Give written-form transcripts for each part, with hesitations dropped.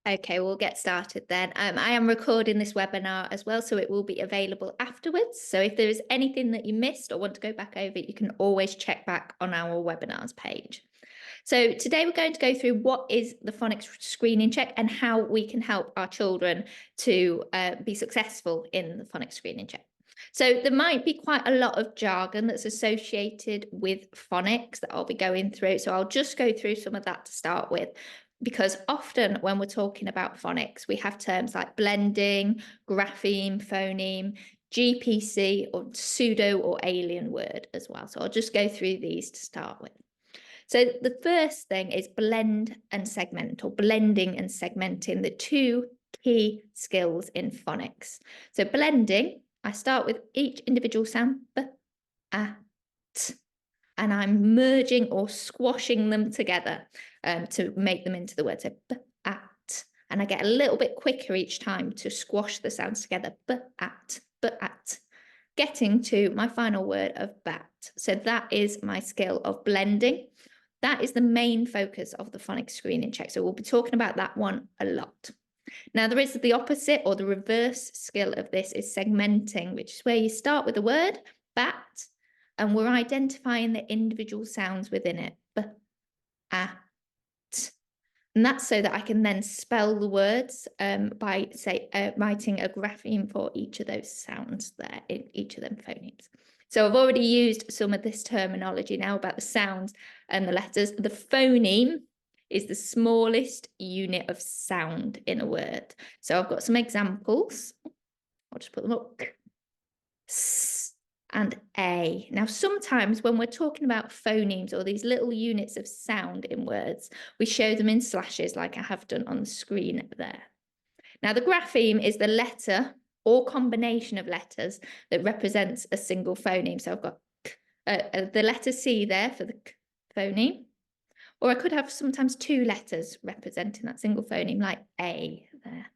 Okay, we'll get started then. I am recording this webinar as well, so it will be available afterwards. So if there is anything that you missed or want to go back over, you can always check back on our webinars page. So today we're going to go through what is the phonics screening check and how we can help our children to be successful in the phonics screening check. So there might be quite a lot of jargon that's associated with phonics that I'll be going through. So I'll just go through some of that to start with, because often when we're talking about phonics, we have terms like blending, grapheme, phoneme, GPC, or pseudo or alien word as well. So I'll just go through these to start with. So the first thing is blend and segment, or blending and segmenting, the two key skills in phonics. So blending, I start with each individual sound, b, a, t, and I'm merging or squashing them together to make them into the word. So b, a, t, and I get a little bit quicker each time to squash the sounds together, b, a, t, b, a, t, getting to my final word of bat. So that is my skill of blending. That is the main focus of the phonics screening check. So we'll be talking about that one a lot. Now there is the opposite or the reverse skill of this is segmenting, which is where you start with the word bat and we're identifying the individual sounds within it. B, a, t. And that's so that I can then spell the words by, say, writing a grapheme for each of those sounds there in each of them phonemes. So I've already used some of this terminology now about the sounds and the letters. The phoneme is the smallest unit of sound in a word. So I've got some examples. I'll just put them up. S and A. Now, sometimes when we're talking about phonemes or these little units of sound in words, we show them in slashes like I have done on the screen there. Now, the grapheme is the letter or combination of letters that represents a single phoneme. So I've got the letter C there for the k phoneme, or I could have sometimes two letters representing that single phoneme like A there.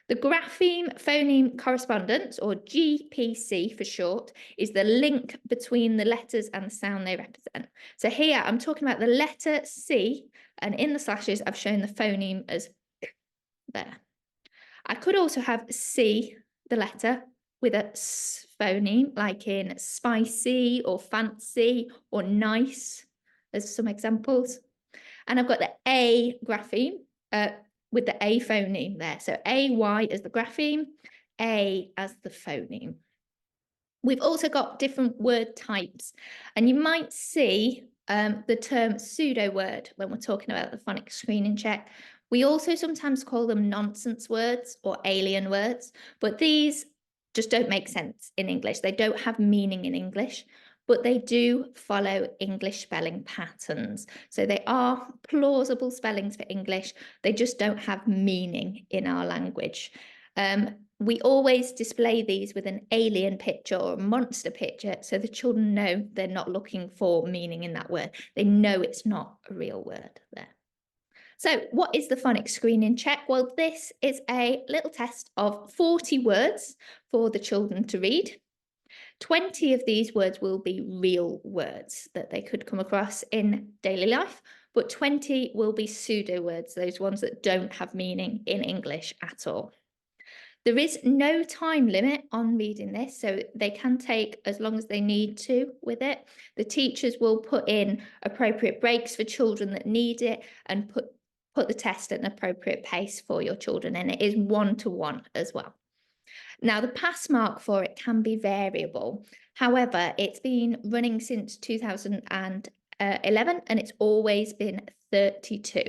The grapheme phoneme correspondence, or GPC for short, is the link between the letters and the sound they represent. So here I'm talking about the letter C, and in the slashes I've shown the phoneme as k there. I could also have C, the letter, with a S phoneme, like in spicy or fancy or nice, as some examples. And I've got the A grapheme with the A phoneme there. So AY as the grapheme, A as the phoneme. We've also got different word types, and you might see the term pseudo word when we're talking about the phonics screening check. We also sometimes call them nonsense words or alien words, but these just don't make sense in English. They don't have meaning in English, but they do follow English spelling patterns. So they are plausible spellings for English. They just don't have meaning in our language. We always display these with an alien picture or a monster picture so the children know they're not looking for meaning in that word. They know it's not a real word there. So what is the phonics screening check? Well, this is a little test of 40 words for the children to read. 20 of these words will be real words that they could come across in daily life, but 20 will be pseudo words, those ones that don't have meaning in English at all. There is no time limit on reading this, so they can take as long as they need to with it. The teachers will put in appropriate breaks for children that need it and put the test at an appropriate pace for your children, and it is one-to-one as well. Now, the pass mark for it can be variable. However, it's been running since 2011 and it's always been 32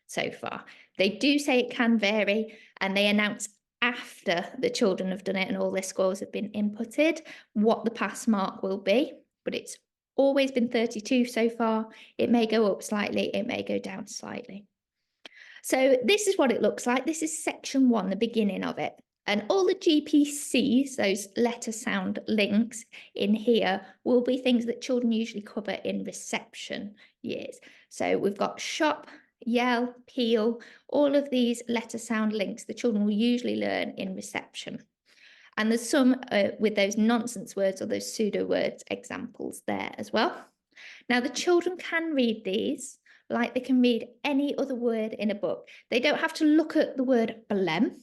so far. They do say it can vary, and they announce after the children have done it and all their scores have been inputted what the pass mark will be, but it's always been 32 so far. It may go up slightly, it may go down slightly. So this is what it looks like. This is section 1, the beginning of it. And all the GPCs, those letter sound links in here, will be things that children usually cover in reception years. So we've got shop, yell, peel, all of these letter sound links the children will usually learn in reception. And there's some with those nonsense words or those pseudo words examples there as well. Now the children can read these like they can read any other word in a book. They don't have to look at the word blem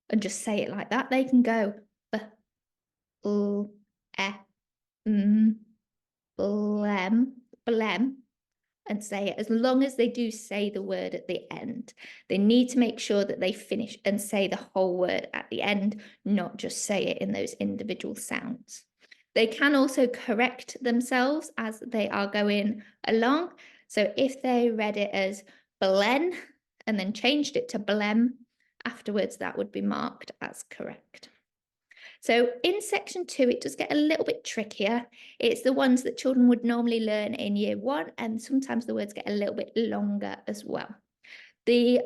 and just say it like that. They can go b, l, e, m, blem, blem, and say it, as long as they do say the word at the end. They need to make sure that they finish and say the whole word at the end, not just say it in those individual sounds. They can also correct themselves as they are going along. So if they read it as blen and then changed it to blem afterwards, that would be marked as correct. So in section 2, it does get a little bit trickier. It's the ones that children would normally learn in year 1, and sometimes the words get a little bit longer as well. The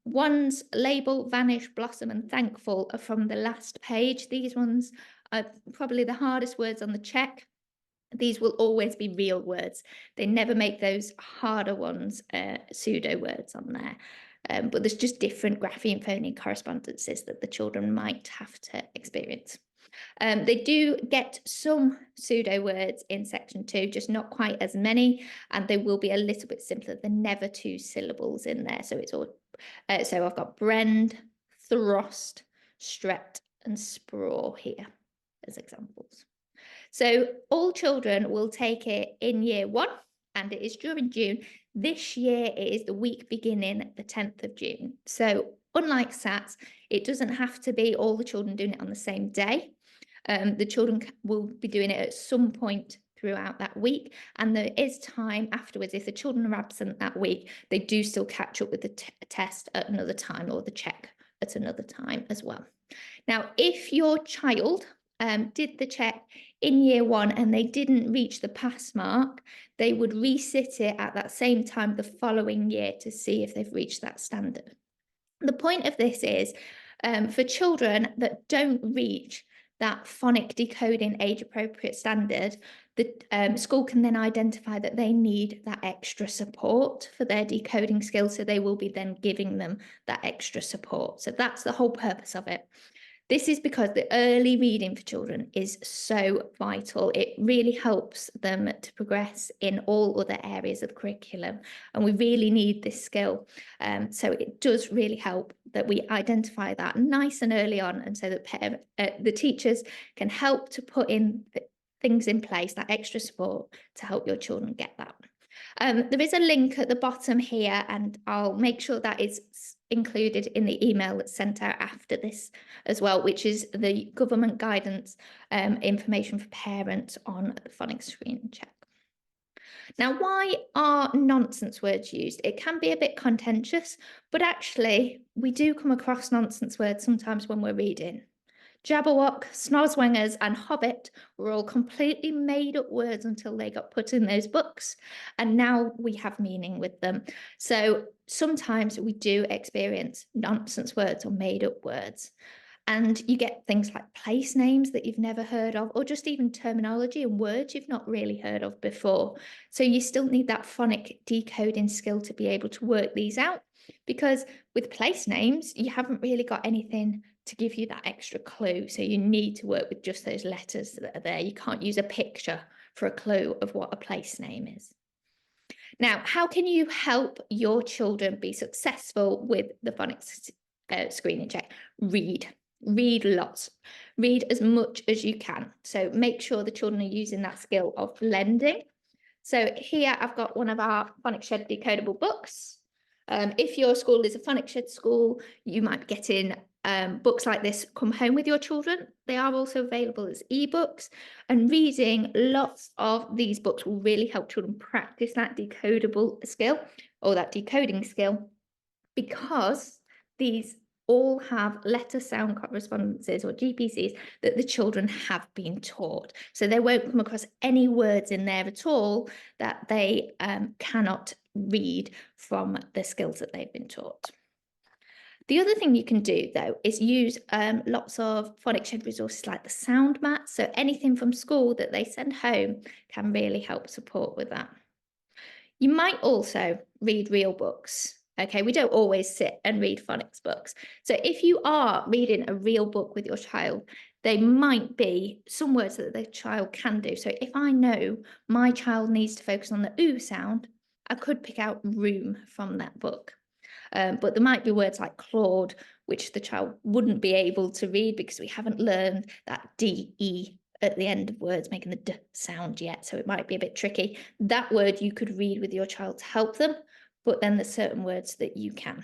ones label, vanish, blossom, and thankful are from the last page. These ones are probably the hardest words on the check. These will always be real words. They never make those harder ones pseudo words on there. But there's just different grapheme phoneme correspondences that the children might have to experience. They do get some pseudo words in section 2, just not quite as many, and they will be a little bit simpler. They're never 2 syllables in there. So it's all. So I've got brend, throst, stret, and spraw here as examples. So all children will take it in year 1, and it is during June. This year, it is the week beginning the 10th of June. So unlike SATs, it doesn't have to be all the children doing it on the same day. The children will be doing it at some point throughout that week, and there is time afterwards. If the children are absent that week, they do still catch up with the test at another time, or the check at another time as well. Now, if your child did the check in year 1 and they didn't reach the pass mark, they would resit it at that same time the following year to see if they've reached that standard. The point of this is for children that don't reach that phonic decoding age appropriate standard, the school can then identify that they need that extra support for their decoding skills. So they will be then giving them that extra support. So that's the whole purpose of it. This is because the early reading for children is so vital. It really helps them to progress in all other areas of the curriculum, and we really need this skill. So it does really help that we identify that nice and early on, and so that the teachers can help to put in things in place, that extra support to help your children get that. There is a link at the bottom here, and I'll make sure that is included in the email that's sent out after this as well, which is the government guidance information for parents on the phonics screen check. Now, why are nonsense words used? It can be a bit contentious, but actually we do come across nonsense words sometimes when we're reading. Jabberwock, Snozzwangers, and Hobbit were all completely made up words until they got put in those books, and now we have meaning with them. So sometimes we do experience nonsense words or made up words, and you get things like place names that you've never heard of, or just even terminology and words you've not really heard of before. So you still need that phonic decoding skill to be able to work these out, because with place names, you haven't really got anything to give you that extra clue. So you need to work with just those letters that are there. You can't use a picture for a clue of what a place name is. Now, how can you help your children be successful with the phonics screening check? Read lots, read as much as you can. So make sure the children are using that skill of blending. So here I've got one of our Phonics Shed decodable books. If your school is a Phonics Shed school, you might be getting books like this come home with your children. They are also available as ebooks, and reading lots of these books will really help children practice that decodable skill, or that decoding skill, because these all have letter sound correspondences, or GPCs, that the children have been taught. So they won't come across any words in there at all that they cannot read from the skills that they've been taught. The other thing you can do, though, is use lots of Phonics Shed resources like the sound mat. So anything from school that they send home can really help support with that. You might also read real books. Okay, we don't always sit and read phonics books. So if you are reading a real book with your child, there might be some words that the child can do. So if I know my child needs to focus on the oo sound, I could pick out room from that book. But there might be words like Claude, which the child wouldn't be able to read because we haven't learned that DE at the end of words, making the D sound yet. So it might be a bit tricky. That word you could read with your child to help them, but then there's certain words that you can.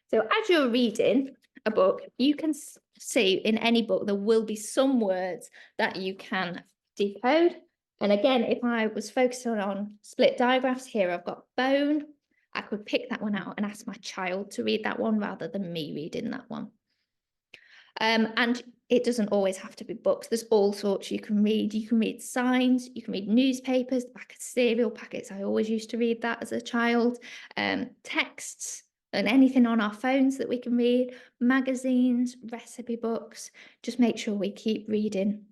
So as you're reading a book, you can see in any book, there will be some words that you can decode. And again, if I was focusing on split digraphs here, I've got bone. I could pick that one out and ask my child to read that one rather than me reading that one. And it doesn't always have to be books. There's all sorts you can read. You can read signs, you can read newspapers, the back of cereal packets. I always used to read that as a child. Texts and anything on our phones that we can read, magazines, recipe books. Just make sure we keep reading.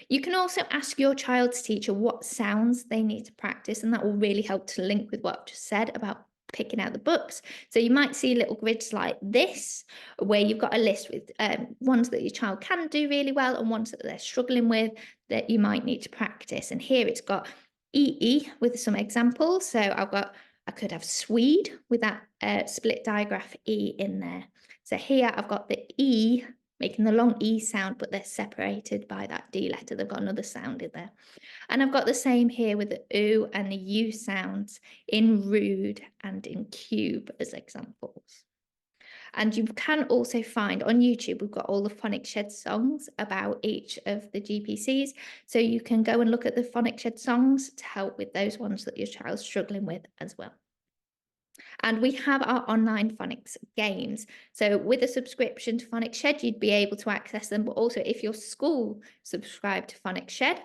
You can also ask your child's teacher what sounds they need to practice, and that will really help to link with what I've just said about picking out the books. So you might see little grids like this, where you've got a list with ones that your child can do really well and ones that they're struggling with that you might need to practice. And here it's got EE with some examples. So I could have Swede with that split digraph E in there. So here I've got the E making the long E sound, but they're separated by that D letter. They've got another sound in there. And I've got the same here with the OO and the U sounds in rude and in cube as examples. And you can also find on YouTube, we've got all the Phonics Shed songs about each of the GPCs. So you can go and look at the Phonics Shed songs to help with those ones that your child's struggling with as well. And we have our online phonics games. So with a subscription to Phonics Shed, you'd be able to access them. But also if your school subscribed to Phonics Shed,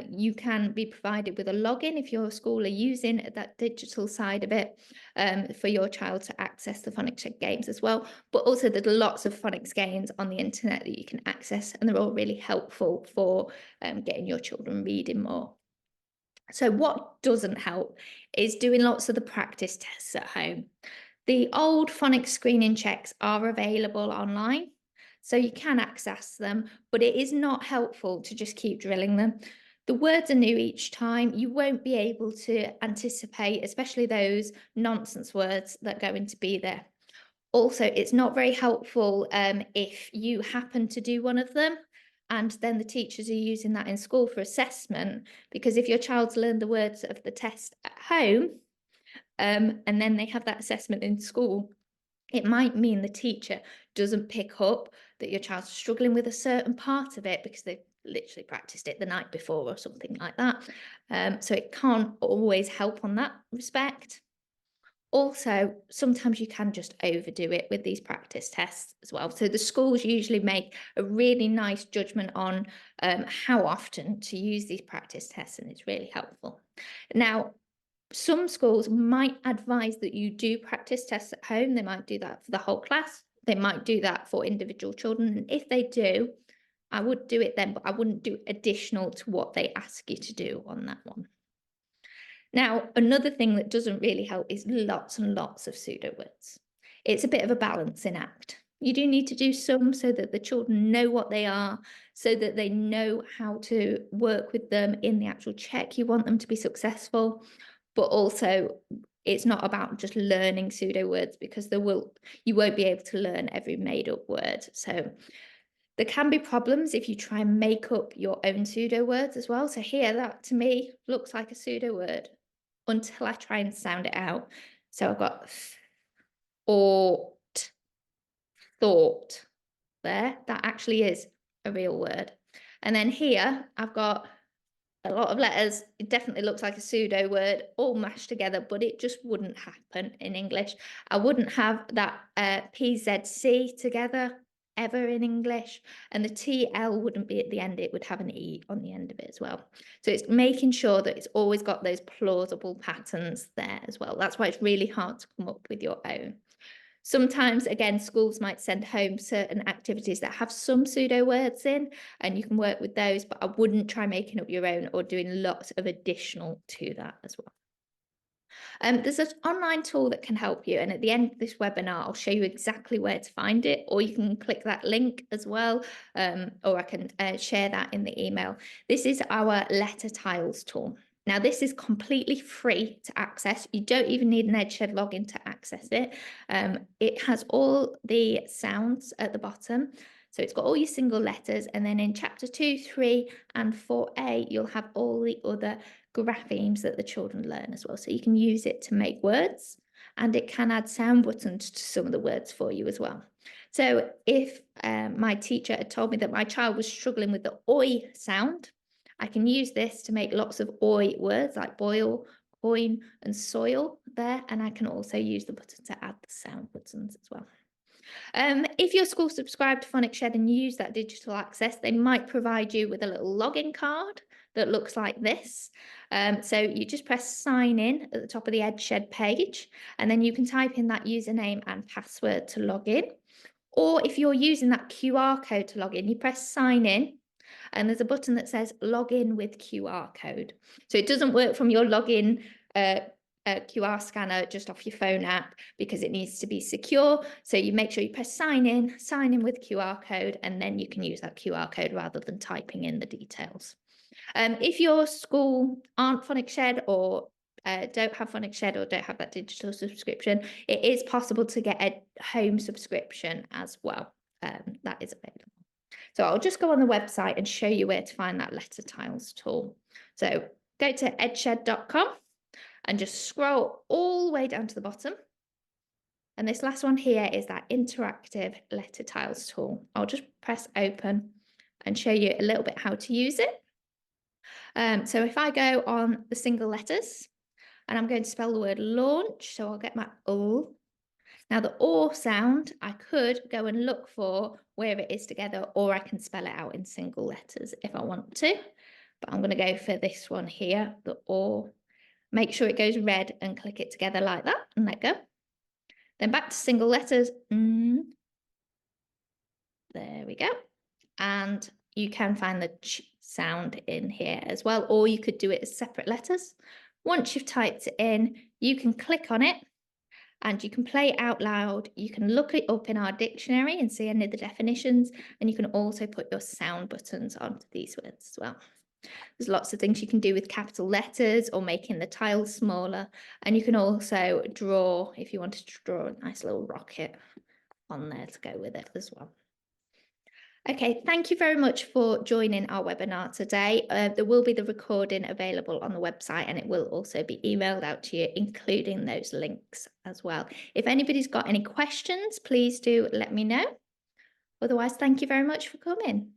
you can be provided with a login if your school are using that digital side of it for your child to access the Phonics Shed games as well. But also there's lots of phonics games on the internet that you can access, and they're all really helpful for getting your children reading more. So what doesn't help is doing lots of the practice tests at home. The old phonics screening checks are available online, so you can access them, but it is not helpful to just keep drilling them. The words are new each time. You won't be able to anticipate, especially those nonsense words that are going to be there. Also, it's not very helpful if you happen to do one of them and then the teachers are using that in school for assessment, because if your child's learned the words of the test at home and then they have that assessment in school, it might mean the teacher doesn't pick up that your child's struggling with a certain part of it because they've literally practiced it the night before or something like that. So it can't always help on that respect. Also, sometimes you can just overdo it with these practice tests as well. So the schools usually make a really nice judgment on how often to use these practice tests, and it's really helpful. Now, some schools might advise that you do practice tests at home. They might do that for the whole class. They might do that for individual children. And if they do, I would do it then, but I wouldn't do additional to what they ask you to do on that one. Now, another thing that doesn't really help is lots and lots of pseudo words. It's a bit of a balancing act. You do need to do some so that the children know what they are, so that they know how to work with them in the actual check. You want them to be successful, but also it's not about just learning pseudo words, because you won't be able to learn every made up word. So there can be problems if you try and make up your own pseudo words as well. So here, that to me looks like a pseudo word until I try and sound it out. So I've got ought, thought there. That actually is a real word. And then here I've got a lot of letters. It definitely looks like a pseudo word all mashed together, but it just wouldn't happen in English. I wouldn't have that PZC together ever in English, and the TL wouldn't be at the end. It would have an E on the end of it as well. So it's making sure that it's always got those plausible patterns there as well. That's why it's really hard to come up with your own. Sometimes, again, schools might send home certain activities that have some pseudo words in, and you can work with those, but I wouldn't try making up your own or doing lots of additional to that as well. There's an online tool that can help you, and at the end of this webinar, I'll show you exactly where to find it, or you can click that link as well, or I can share that in the email. This is our letter tiles tool. Now, this is completely free to access. You don't even need an EdShed login to access it. It has all the sounds at the bottom. So it's got all your single letters. And then in chapter 2, 3, and 4A, you'll have all the other graphemes that the children learn as well. So you can use it to make words, and it can add sound buttons to some of the words for you as well. So if my teacher had told me that my child was struggling with the oi sound, I can use this to make lots of oi words like boil, coin, and soil there. And I can also use the button to add the sound buttons as well. If your school subscribed to Phonics Shed and use that digital access, they might provide you with a little login card that looks like this. So you just press sign in at the top of the EdShed page, and then you can type in that username and password to log in. Or if you're using that QR code to log in, you press sign in, and there's a button that says log in with QR code. So it doesn't work from your login QR scanner just off your phone app, because it needs to be secure. So you make sure you press sign in with QR code, and then you can use that QR code rather than typing in the details. If your school aren't Phonics Shed or don't have Phonics Shed or don't have that digital subscription, it is possible to get a home subscription as well. That is available. So I'll just go on the website and show you where to find that letter tiles tool. So go to edshed.com and just scroll all the way down to the bottom. And this last one here is that interactive letter tiles tool. I'll just press open and show you a little bit how to use it. So if I go on the single letters, and I'm going to spell the word launch, so I'll get my O. Now the O sound, I could go and look for where it is together, or I can spell it out in single letters if I want to. But I'm going to go for this one here, the O. Make sure it goes red and click it together like that and let go. Then back to single letters. There we go. And you can find the ch sound in here as well, or you could do it as separate letters. Once you've typed it in, you can click on it and you can play it out loud. You can look it up in our dictionary and see any of the definitions, and you can also put your sound buttons onto these words as well. There's lots of things you can do with capital letters or making the tiles smaller. And you can also draw, if you wanted to draw a nice little rocket on there to go with it as well. Okay, thank you very much for joining our webinar today. There will be the recording available on the website, and it will also be emailed out to you, including those links as well. If anybody's got any questions, please do let me know. Otherwise, thank you very much for coming.